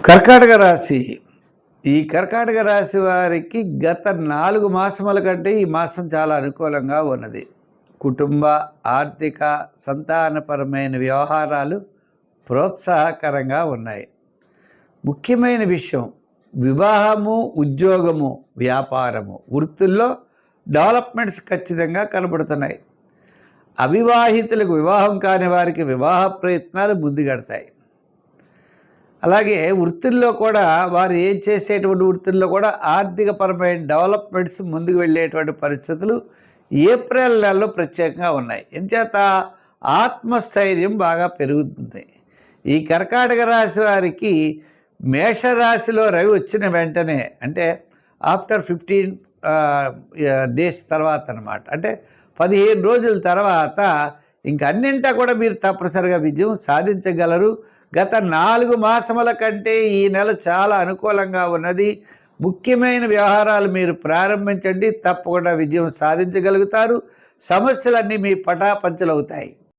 కర్కాటక రాశి. ఈ కర్కాటక రాశి వారికి గత 4 మాసముల కంటే ఈ మాసం చాలా అనుకూలంగా ఉన్నది. కుటుంబ, ఆర్థిక, సంతానపరమైన వ్యవహారాలు ప్రోత్సాహకరంగా ఉన్నాయి. ముఖ్యమైన విషయం వివాహము, ఉద్యోగము, వ్యాపారము, వృత్తుల్లో డెవలప్మెంట్స్ ఖచ్చితంగా కనబడుతున్నాయి. అవివాహితులకు వివాహం కాని వారికి వివాహ ప్రయత్నాలు ముందుగడతాయి. అలాగే వృత్తుల్లో కూడా వారు ఏం చేసేటువంటి వృత్తుల్లో కూడా ఆర్థికపరమైన డెవలప్మెంట్స్ ముందుకు వెళ్ళేటువంటి పరిస్థితులు ఏప్రిల్ నెలలో ప్రత్యేకంగా ఉన్నాయి. ఎంచేత ఆత్మస్థైర్యం బాగా పెరుగుతుంది. ఈ కర్కాటక రాశి వారికి మేషరాశిలో రవి వచ్చిన వెంటనే, అంటే ఆఫ్టర్ 15 డేస్ తర్వాత అన్నమాట, అంటే 15 రోజుల తర్వాత ఇంక అన్నింటా కూడా మీరు తప్పనిసరిగా విజయం సాధించగలరు. గత 4 మాసముల కంటే ఈ నెల చాలా అనుకూలంగా ఉన్నది. ముఖ్యమైన వ్యవహారాలు మీరు ప్రారంభించండి, తప్పకుండా విజయం సాధించగలుగుతారు. సమస్యలన్నీ మీ పటాపంచలవుతాయి.